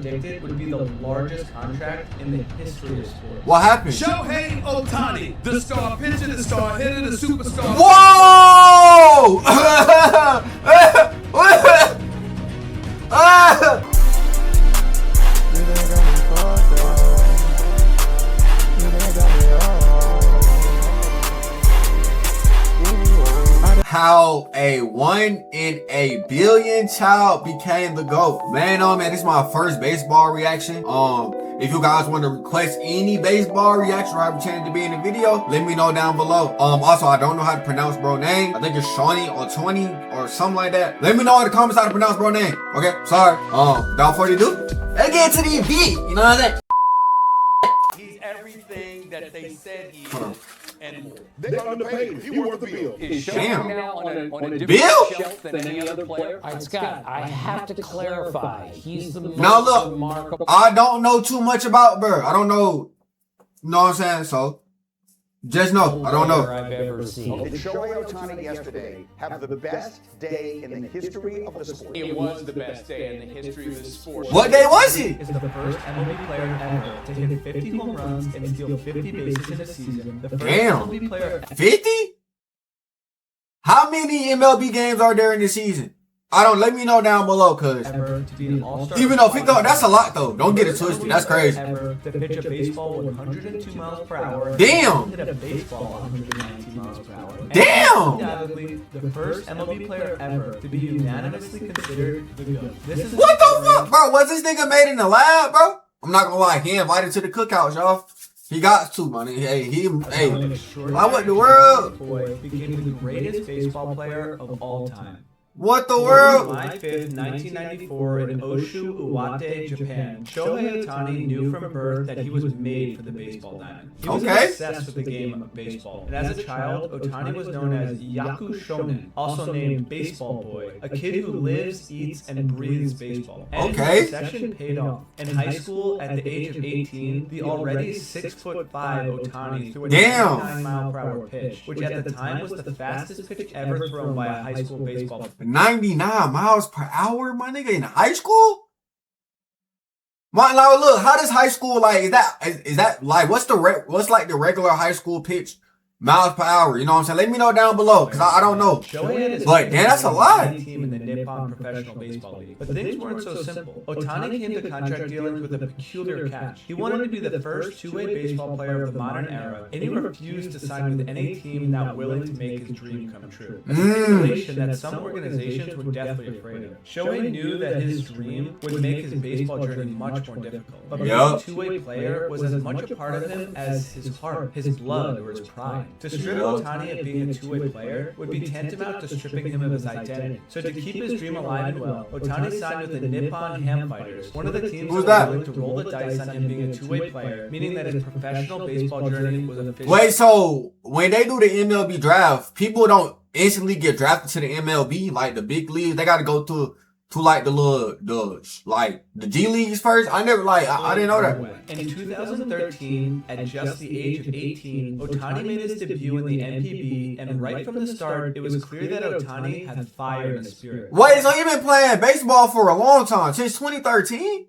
predicted would be the largest contract in the history of sports. What happened? Shohei Ohtani, the star pitcher, the star hitter, the superstar. Whoa! How a 1 in a billion child became the GOAT. Man, oh man, this is my first baseball reaction. If you guys want to request any baseball reaction or have a chance to be in the video, let me know down below. Also, I don't know how to pronounce bro name. I think it's Shohei Ohtani or something like that. Let me know in the comments how to pronounce bro name. Okay, sorry. Without further ado, let's get to the beat. You know what I'm saying? He's everything that they said he Hold on. is and more. They underpaid him. He worth the bill. Is Damn. Shohei now on a different Bill? shelf than any other player? All right, Scott, I have to clarify. He's the most Now look, remarkable. I don't know too much about Bird. I don't know. You know what I'm saying? So, just know. I don't know. I've ever seen. Did Shohei Ohtani yesterday have the best day in the history of the sport? It was the best day in the history of the sport. What day was it? Is the first MLB player ever to hit 50 home runs and steal 50 bases in a season. The first Damn. MLB player 50? How many MLB games are there in the season? I don't. Let me know down below, cause ever to be an all-star. even though 50, that's a lot though. Don't get it twisted. That's crazy. Ever to pitch a baseball 102 miles per hour. Damn. Hit a baseball 119 miles per hour. And Damn. undoubtedly the first MLB player ever to be unanimously considered the GOAT. This is What the fuck, bro? Was this nigga made in the lab, bro? I'm not gonna lie. He invited to the cookouts, y'all. He got to, man. Hey, I went the world. Boy became the greatest baseball player of all time. What the Born world? July 5th, 1994 in Oshu, Iwate, Japan, Shohei Ohtani knew from birth that he was made for the baseball diamond. He was Okay. obsessed with the game of baseball. And as a child, Ohtani was known as Yaku Shonen, also named Baseball Boy, a kid who lives, eats, and breathes baseball. And Okay. his obsession paid off. In high school, at the age of 18, the already 6'5" Ohtani threw a Damn. 99-mile-per-hour pitch, which at the time was the fastest pitch ever thrown by a high school baseball player. 99 miles per hour, my nigga, in high school? My, now look, how does high school, like, is that like, what's like the regular high school pitch? Miles per hour, you know what I'm saying? Let me know down below, because I don't know. But, damn, that's a lot. Team in the Nippon Professional Baseball League. But things weren't so simple. Ohtani came to contract dealings with a peculiar catch. He wanted to be the first two-way baseball player of the modern era, and he refused to sign with any team not willing to make his dream come true. A stipulation that some organizations were deathly afraid of. Shohei knew that his dream would make his baseball journey much more difficult. But being a two-way player was as much a part of him as his heart, his blood, or his pride. To strip Ohtani of being a two-way player would be tantamount to stripping him of his identity. So to keep his dream alive and well, Ohtani signed with the Nippon Ham Fighters, one of the teams Who's that that? was willing to roll the dice on him being a two-way player, meaning that his professional baseball journey was officially... Wait, so when they do the MLB draft, people don't instantly get drafted to the MLB, like the big leagues. They got to go to like the G leagues first. I never I didn't know that. In 2013, at just the age of 18, Ohtani made his debut in the NPB, and right from the start, it was clear that Ohtani had fire in his spirit. Wait, so he been playing baseball for a long time, since 2013?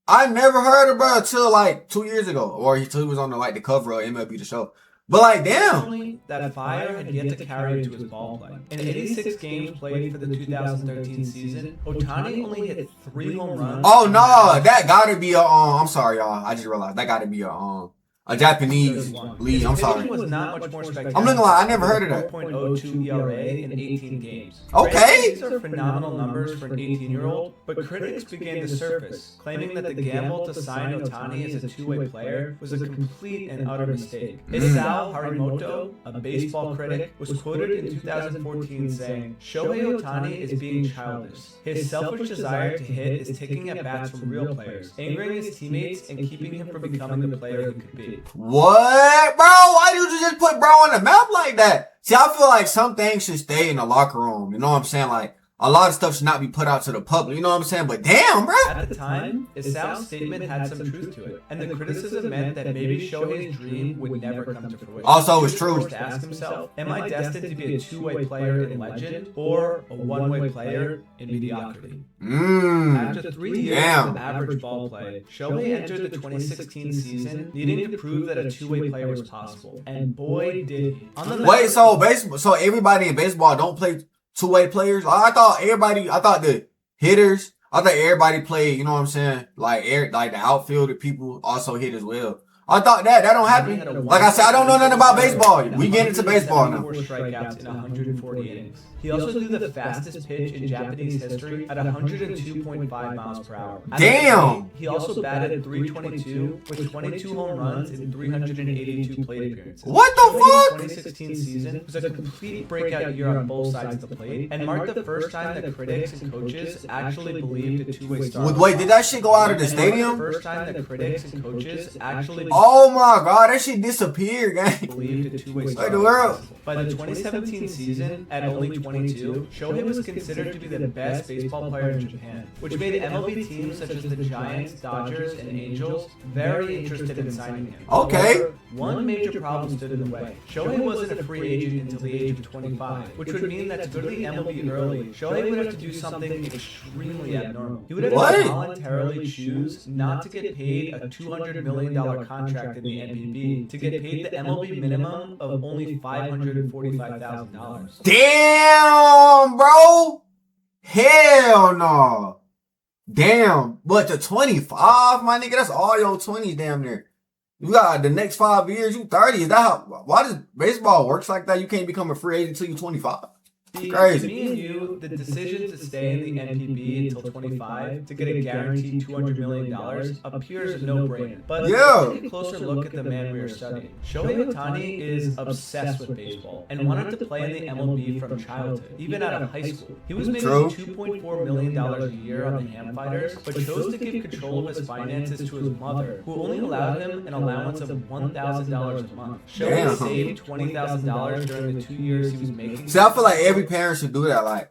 I never heard about it until like 2 years ago, or until he was on the cover of MLB The Show. But like, damn. Only that fire had yet to carry into his ball play. In 86 games played for the 2013 season, Ohtani only hit 3 home runs. Oh no, that gotta be a I'm sorry, y'all. I just realized that gotta be a Japanese league. I'm sorry. Was not much more spectacular. I'm not gonna lie, I never heard of that. 4.02 ERA in 18 games. Okay. These are phenomenal numbers for an 18-year-old, but critics began to surface, claiming that the gamble to sign Ohtani as a two-way player was a complete and utter mistake. Isao Harimoto, a baseball critic, was quoted in 2014 saying, "Shohei Ohtani is being childish. His selfish desire to hit is taking at bats from real players, angering his teammates and keeping him from becoming the player he could be." What? Bro, why did you just put bro on the map like that? See, I feel like some things should stay in the locker room. You know what I'm saying? Like a lot of stuff should not be put out to the public. You know what I'm saying? But damn, bro. At the time, Sal's statement had some truth to it, and the criticism meant that maybe Shohei's dream would never come to fruition. Also, it's true. He was forced to ask himself, am I destined to be a two-way player in legend or a one-way player in mediocrity? After 3 years of average ball play, Shohei entered the 2016 season needing to prove that a two-way player was possible, and boy did he. Wait, so everybody in baseball don't play two-way players? I thought the hitters, I thought everybody played, you know what I'm saying? Like the outfielder people also hit as well. I thought that don't happen. Like I said, I don't know nothing about baseball. We get into baseball now. 4 strikeouts in 140 innings. He also threw the fastest pitch in Japanese history at 102.5 miles per hour. Damn! He also batted .322 with 22 home runs in 382 plate appearances. What the fuck? 2016 season was a complete breakout year on both sides of the plate and marked the first time that critics and coaches actually believed a two-way star. Wait, did that shit go out of the stadium? First time that critics and coaches actually Oh my god, that shit disappeared, gang. believed a two-way star. Like the world. By the 2017 season, at only 22, Shohei was considered to be the best baseball player in Japan, which made MLB teams such as the Giants, Dodgers, and Angels very interested in signing him. Okay. However, one major problem stood in the way. Shohei wasn't a free agent until the age of 25, which would mean that to go to the MLB early, Shohei would have to do something extremely abnormal. He would have to voluntarily choose not to get paid a $200 million contract in the NPB to get paid the MLB minimum of only $545,000. Damn, bro. Hell no. Damn. But to 25, my nigga, that's all your 20s damn near. You got the next 5 years, you 30. Is that how, why does baseball works like that? You can't become a free agent until you're 25. Crazy. Me and you, the decision to stay in the NPB until 25 to get a guaranteed $200 million appears a no-brainer. But take a closer look at the man we are studying. Shohei Ohtani is obsessed with baseball and wanted to play in the MLB from childhood, even out of high school. He was making $2.4 million a year on the Ham Fighters, but chose to give control of his finances to his mother, who only allowed him an allowance of $1,000 a month. Shohei saved $20,000 during the 2 years he was making. See, I feel like every parent should do that. Like,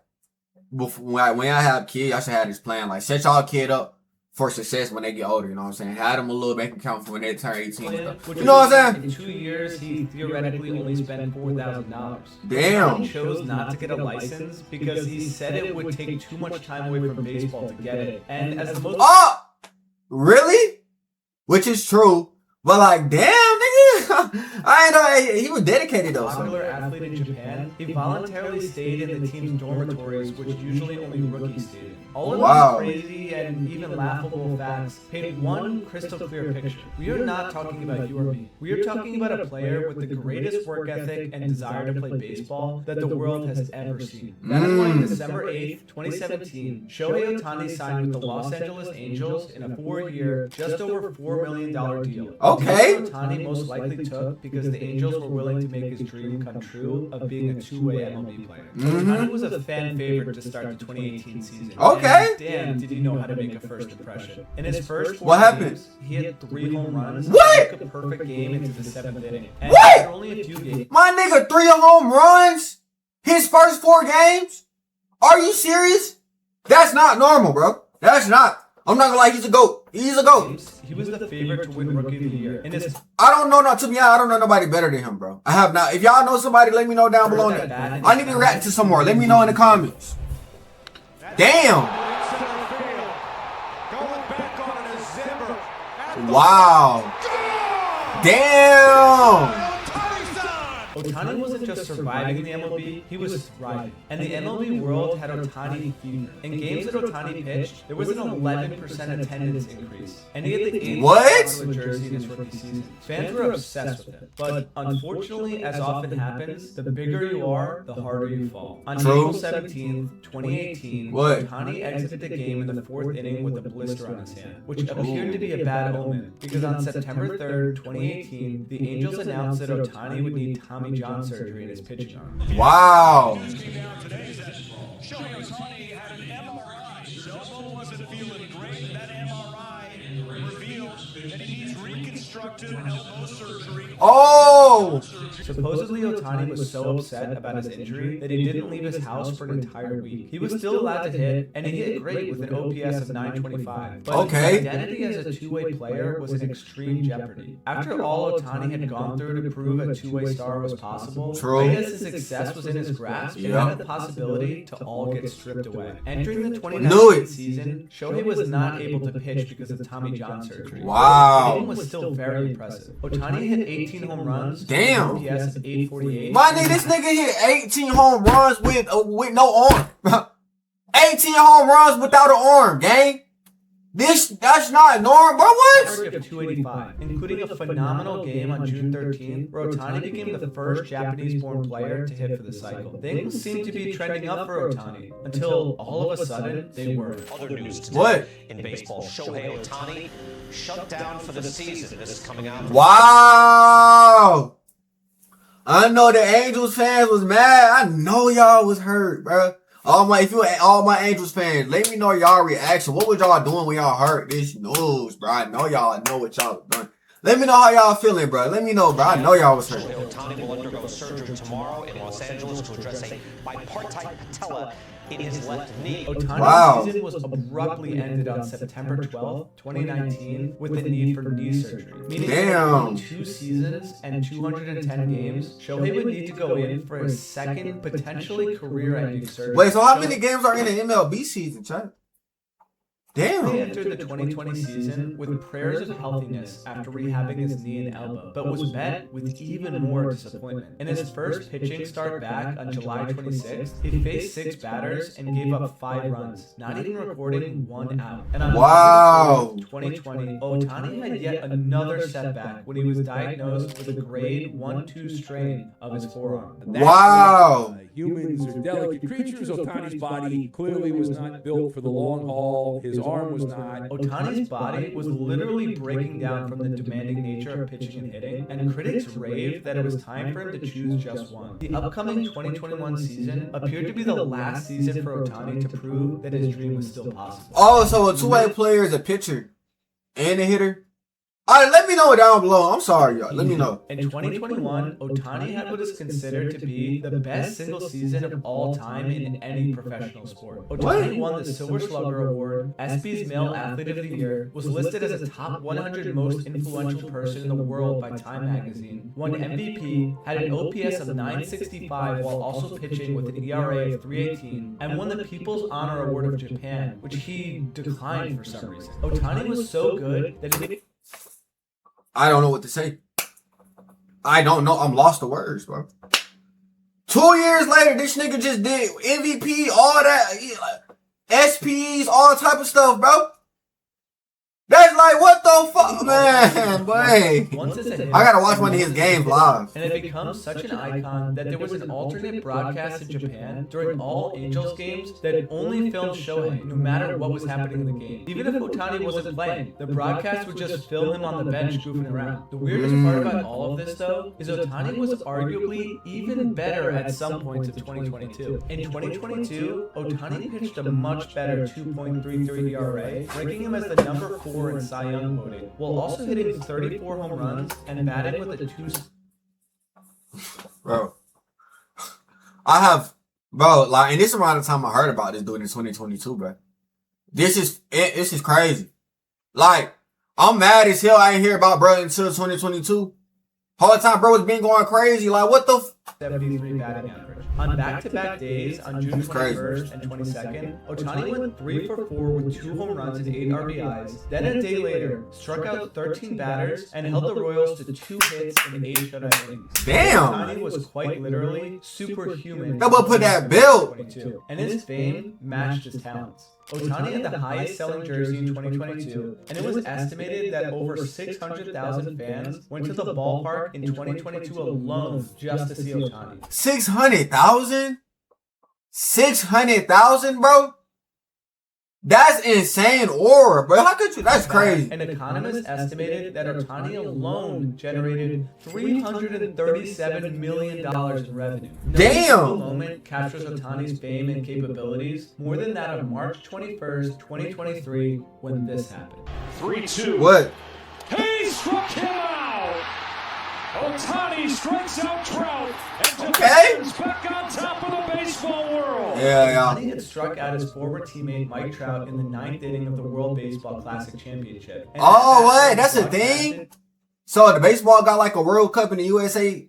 when I have kids, I should have this plan. Like, set y'all kid up for success when they get older. You know what I'm saying? Have them a little bank account for when they turn 18 and stuff. You know what I'm saying? In 2 years, he theoretically only spent $4,000. Damn. He chose not to get a license because he said it would take too much time away from baseball to get it. And as the most... Oh! Really? Which is true. But like, damn, nigga. I ain't know he was dedicated though. Popular athlete in Japan, he voluntarily stayed in the team's dormitories, which usually only rookies stayed in. All of these crazy and even laughable facts paint one crystal clear picture. We are not talking about you or me. We are talking about a player with the greatest work ethic and desire to play baseball that the world has ever seen. That is why on December 8th, 2017, Shohei Ohtani signed with the Los Angeles Angels in a 4-year, just over $4 million deal. Okay. Ohtani most likely took because the Angels were willing to make his dream come true of being a two-way MLB player. Ohtani was a fan favorite to start the 2018 season. Okay. And damn, did he know how to make a first impression. In his first 4 games, he had 3 home runs. What? Took a perfect game into the 7th inning. And What? after only a few games. My nigga, 3 home runs? His first 4 games? Are you serious? That's not normal, bro. That's not. I'm not gonna lie, he's a GOAT. He's a GOAT. He was the favorite to win Rookie of the Year. I don't know, to be honest, I don't know nobody better than him, bro. I have not. If y'all know somebody, let me know down below. I need to react to some more. Let me know in the comments. Damn. Wow. Damn. Ohtani wasn't just surviving the MLB, he was thriving. And the MLB world had Ohtani fever. In games that Ohtani pitched, there was an 11% attendance increase. And he had the 8th popular jersey in his rookie season. Fans were obsessed with him. But unfortunately, as often happens, the bigger you are, the harder you fall. On April 17th, 2018, Ohtani exited the game in the 4th inning with a blister on his hand, which appeared to be a bad omen, because on September 3rd, 2018, the Angels announced that Ohtani would need Tommy John surgery in his pitching arm. Wow. Shohei Ohtani had an MRI. His elbow wasn't feeling great. That MRI revealed that he needs reconstructive elbow surgery. Oh. No! Supposedly, Ohtani was so upset about his injury that he didn't leave his house for an entire week. He was still allowed to hit, and he hit great with an OPS of 925. But Okay. his identity as a two-way player was in extreme jeopardy. After all Ohtani had gone through to prove a two-way star was possible, True. right as his success was in his grasp, it had the possibility to all get stripped away. Entering the Knew 2019 it. season, Shohei was not able to pitch because of Tommy John surgery. Wow. Hitting was still very impressive. Ohtani hit 18 home runs, Damn. with an OPS of 848. My nigga, this nigga hit 18 home runs with no arm. 18 home runs without an arm, gang. That's not normal, bro. What? Average of 285, including a phenomenal game on June 13th, where Ohtani became the first Japanese-born player to hit for the cycle. Things seemed to be trending up for Ohtani until all of a sudden they weren't. Other news today What? in baseball, Shohei Ohtani shut down for the season. This is coming out. Wow. I know the Angels fans was mad. I know y'all was hurt, bro. All my Angels fans, let me know y'all reaction. What was y'all doing when y'all heard this news, bro? I know y'all know what y'all doing. Let me know how y'all feeling, bro. Let me know, bro. I know y'all was hurt. Shohei Ohtani will undergo surgery tomorrow in Los Angeles to address a bipartite patella in his left knee. Ohtani's Wow. season was abruptly ended on September 12, 2019, with the need for knee surgery. Meaning Damn. in 2 seasons and 210 games, Shohei would need to go in for his second, potentially career-ending surgery. Wait, so how many games are in the MLB season, Chad? He Damn. entered the 2020 season with prayers of healthiness after rehabbing his knee and elbow, but was met with even more disappointment. In his first pitching start back on July 26th, he faced 6 batters and gave up 5 runs, not even recording 1 out. And on Wow. August 2020, Ohtani had yet another setback when he was diagnosed with a grade 1-2 strain of his forearm. Wow. Humans are delicate creatures. Ohtani's body clearly was not built for the long haul. His arm was not. Ohtani's body was literally breaking down from the demanding nature of pitching and hitting, and critics raved that it was time for him to choose just one. The upcoming 2021 season appeared to be the last season for Ohtani to prove that his dream was still possible. Oh, so a two-way player is a pitcher and a hitter? All right, let me know down below. I'm sorry, y'all. Let me know. In 2021, Ohtani had what is considered to be the best single season of all time in any professional sport. Ohtani won the Silver Slugger Award, ESPY's Male Athlete of the Year, was listed as a top 100 most influential person in the world by Time Magazine, won MVP, had an OPS of 965 while also pitching with an ERA of 3.18, and won the People's Honor Award of Japan, which he declined for some reason. Ohtani was so good that he... I don't know what to say. I don't know. I'm lost for words, bro. 2 years later, this nigga just did MVP, all that, SPs, all type of stuff, bro. That's like, what the fuck, man? Boy. Once it's a hit, I gotta watch one of his games live. and it becomes such an icon that there was an alternate broadcast in Japan during all Angels games that only filmed Shohei, no matter what was happening in the game. Even if Ohtani wasn't playing, the broadcast would just film him on the bench goofing around. The weirdest part about all of this, though, is Ohtani was arguably even better at some points of 2022. In 2022, Ohtani pitched a much better 2.33 ERA, ranking him as the number 4 in Cy Young voting, while also hitting 34 home runs and batting with a 2. Bro. I have, bro, like, and this is around the time I heard about this dude in 2022, bro. This is crazy. Like, I'm mad as hell I ain't hear about bro until 2022. Whole time bro was been going crazy. Like, what the 73 batting average. On back-to-back days on June 21st and 22nd, Ohtani went 3 for 4 with 2 home runs and 8 RBIs. Then a day later, struck out 13 batters and held the Royals to 2 hits and 8 shutout innings. Damn. Ohtani was quite literally superhuman. That boy put that belt. And his fame matched his talents. Ohtani had the highest selling jersey in 2022, and it was estimated that over 600,000 fans went to the ballpark in 2022 alone just to see Ohtani. 600,000? 600,000, bro? That's insane aura, bro. How could you? That's crazy. An economist estimated that Ohtani alone generated $337 million in revenue. No Damn. single moment captures Ohtani's fame and capabilities more than that of March 21st, 2023, when this happened. 3-2. What? He struck him out. Ohtani strikes out Trout, and Okay. Japan's back on top of the baseball world. Yeah. Ohtani had struck out his former teammate Mike Trout in the 9th inning of the World Baseball Classic Championship. And Oh, at what? That's a thing? So the baseball got like a World Cup in the USA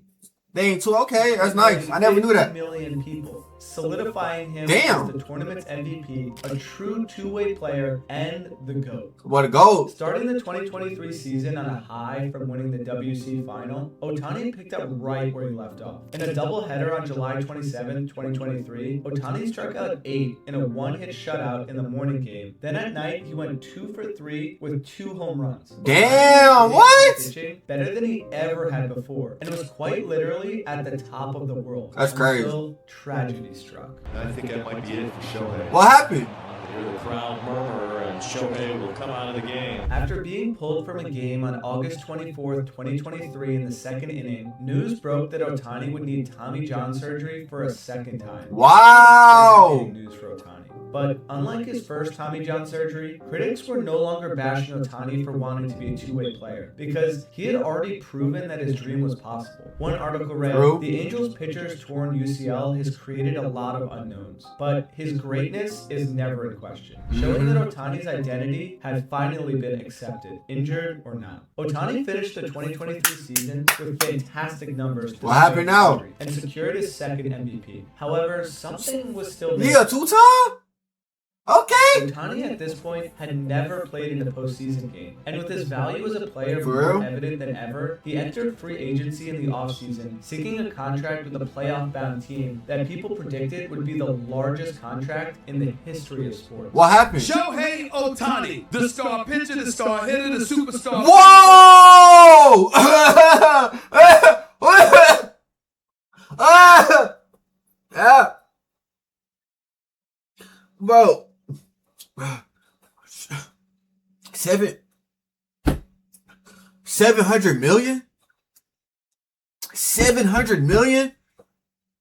thing too. Okay, that's nice. I never knew that. 50 million people, solidifying him Damn. as the tournament's MVP, a true two-way player, and the GOAT. What a goal. Starting the 2023 season on a high from winning the WC final, Ohtani picked up right where he left off. In a doubleheader on July 27, 2023, Ohtani struck out 8 in a one-hit shutout in the morning game. Then at night, he went 2 for 3 with 2 home runs. Damn, what? Pitching better than he ever had before, and was quite literally at the top of the world. That's crazy. Until tragedy struck. I think that might be it for Shohei. What happened? Hear the crowd murmur, and Shohei will come out of the game. After being pulled from a game on August 24, 2023 in the second inning, news broke that Ohtani would need Tommy John surgery for a second time. Wow. Big news for Ohtani. But unlike his first Tommy John surgery, critics were no longer bashing Ohtani for wanting to be a two-way player because he had already proven that his dream was possible. One article read, "The Angels pitcher's torn UCL has created a lot of unknowns, but his greatness is never in question," showing that Ohtani's identity had finally been accepted, injured or not. Ohtani finished the 2023 season with fantastic numbers. What happened now? And secured his second MVP. However, something was still Yeah, 2-time? Okay. Ohtani at this point had never played in a postseason game, and with his value as a player For more real? evident than ever, he entered free agency in the offseason, seeking a contract with a playoff-bound team that people predicted would be the largest contract in the history of sports. What happened? Shohei Ohtani, the star pitcher, the star hitter, the superstar. Whoa! Yeah. Bro. 700 million? 700 million?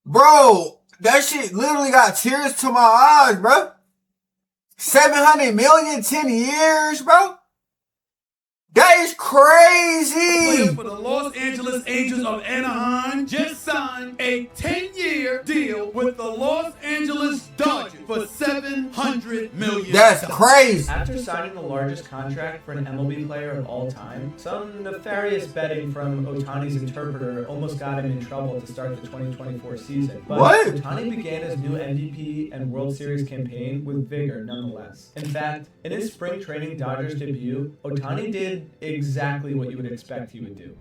Bro, that shit literally got tears to my eyes, bro. 700 million, 10 years, bro. That is crazy. For the Los Angeles Angels of Anaheim, just signed a 10-year deal with the Los Angeles Dodgers for $700 million. That's crazy. After signing the largest contract for an MLB player of all time, some nefarious betting from Ohtani's interpreter almost got him in trouble to start the 2024 season. But What? Ohtani began his new MVP and World Series campaign with vigor nonetheless. In fact, in his spring training Dodgers debut, Ohtani did exactly what you would expect he would do.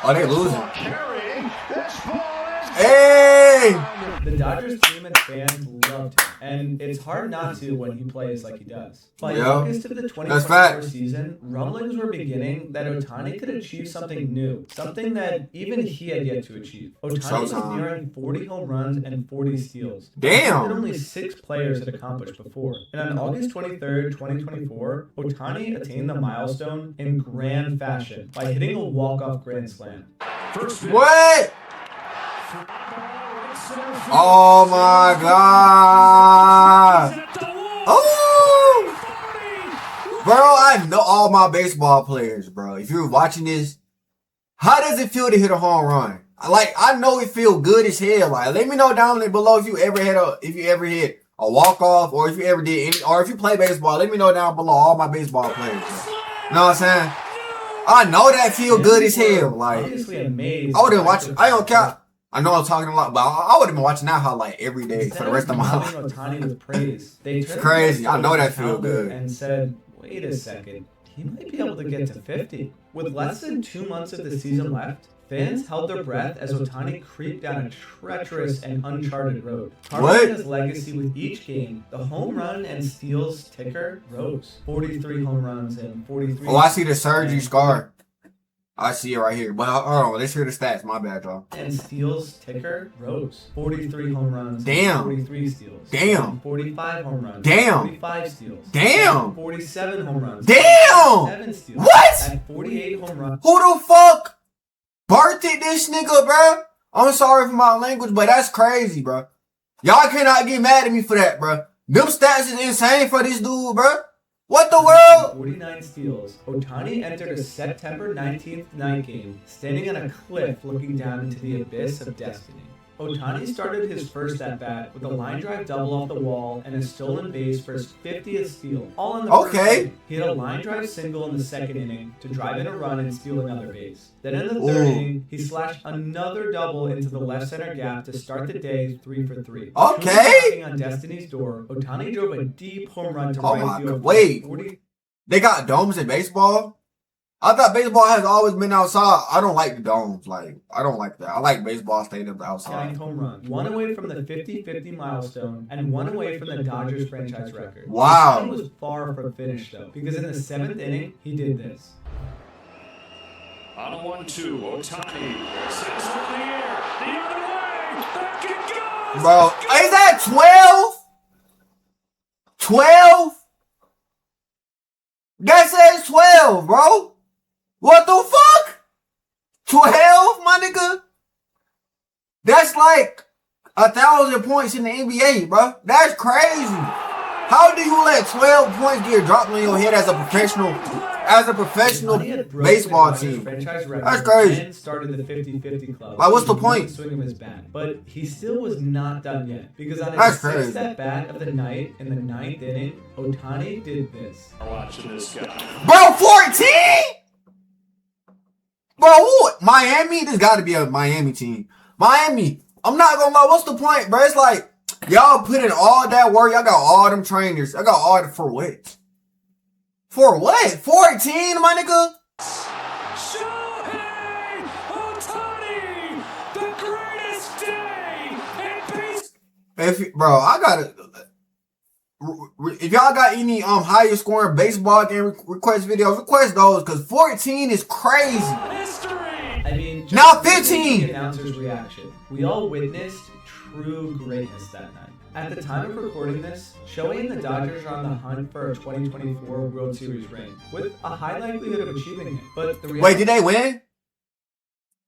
Oh, they losing. Hey! The Dodgers team and fans loved him, and it's hard not to when he plays like he does. By August of the 2024 season, rumblings were beginning that Ohtani could achieve something new, something that even he had yet to achieve. Ohtani was nearing 40 home runs and 40 steals. Damn! That only 6 players had accomplished before. And on August 23rd, 2024, Ohtani attained the milestone in grand fashion by hitting a walk-off grand slam. What? Oh my God. Oh! Bro, I know all my baseball players, bro. If you're watching this, how does it feel to hit a home run? I know it feel good as hell. Let me know down below if you ever hit a walk-off, or if you ever did any, or if you play baseball, let me know down below, all my baseball players. Bro. You know what I'm saying? I know that feel good as hell. Obviously amazed. I would have watched. I don't count. I know I'm talking a lot, but I would have been watching that highlight every day for the rest of my life. Ohtani with praise. They It's crazy. I know that feel good. And said, wait a second, he might be able to get to 50. With less than 2 months of the season left, fans held their breath as Ohtani creeped down a treacherous and uncharted road. Carving his legacy with each game, the home run and steals ticker rose. 43 home runs and 43. Oh, I see the surgery scar. I see it right here. But hold on, let's hear the stats. My bad, y'all. And steals ticker rose. 43 home runs. Damn. 43 steals. Damn. 45 home runs. Damn. 45 steals. Damn. 47 home runs. Damn. 7 steals. What? At 48 home runs. Who the fuck birthed this nigga, bro? I'm sorry for my language, but that's crazy, bro. Y'all cannot get mad at me for that, bro. Them stats is insane for this dude, bro. What the world? 49 steals. Ohtani entered a September 19th night game, standing on a cliff looking down into the abyss of destiny. Ohtani started his first at-bat with a line drive double off the wall and a stolen base for his 50th steal, all in the first inning. He had a line drive single in the second inning to drive in a run and steal another base. Then in the third inning, he slashed another double into the left center gap to start the day 3 for 3. Knocking on destiny's door, Ohtani drove a deep home run to right field. Wait, they got domes in baseball? I thought baseball has always been outside. I don't like the domes. Like, I don't like that. I like baseball stadiums outside. Home run. One away from the 50-50 milestone and one away from the Dodgers franchise record. Wow. He was far from finished, though, because in the 7th inning, he did this. On a 1-2, Ohtani sends one in the air. The other way. Back it goes. Bro, is that 12? 12? That says 12, bro. What the fuck? 12, my nigga? That's like 1,000 points in the NBA, bro. That's crazy. How do you let 12 points get dropped on your head as a professional baseball team? That's crazy. Started the 50-50 club. Like, what's the point? Swing of his bat, but he still was not done yet because on his 6th at bat of the night in the 9th inning, Ohtani did this. Watching this guy. Bro, 14? Bro, who? Miami? This got to be a Miami team. Miami. I'm not gonna lie. What's the point, bro? It's like y'all put in all that work. Y'all got all them trainers. I got all that for what? For what? 14, my nigga? Shohei Ohtani, the greatest day in baseball. Bro, I gotta. If y'all got any higher scoring baseball game request videos, request those because 14 is crazy. I mean, now 15. The announcer's reaction. We all witnessed true greatness that night. At the time of recording this, Shohei and the Dodgers are on the hunt for a 2024 World Series ring, with a high likelihood of achieving it. But wait, did they win?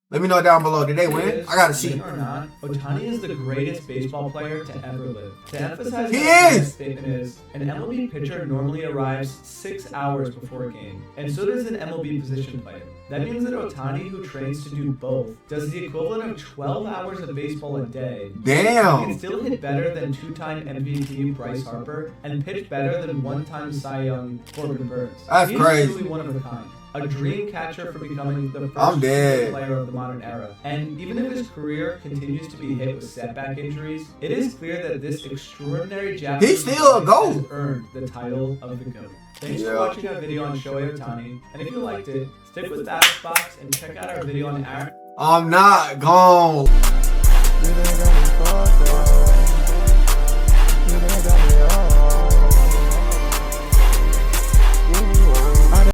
Let me know down below. Did they win? I gotta see. Or not, Ohtani is the greatest baseball player to ever live. To emphasize he what is. This statement is, an MLB pitcher normally arrives 6 hours before a game, and so does an MLB position player. That means that Ohtani, who trains to do both, does the equivalent of 12 hours of baseball a day. Damn. He can still hit better than 2-time MVP Bryce Harper and pitch better than 1-time Cy Young Corbin Burns. That's crazy. He's truly one of a kind. A dream catcher for becoming the first player of the modern era. And even if his career continues to be hit with setback injuries, it is clear that this extraordinary Japanese he's still a GOAT. has earned the title of the GOAT. Thanks for watching our video on Shohei Ohtani, and if you liked it, stick with that box and check out our video on Aaron. I'm not gone.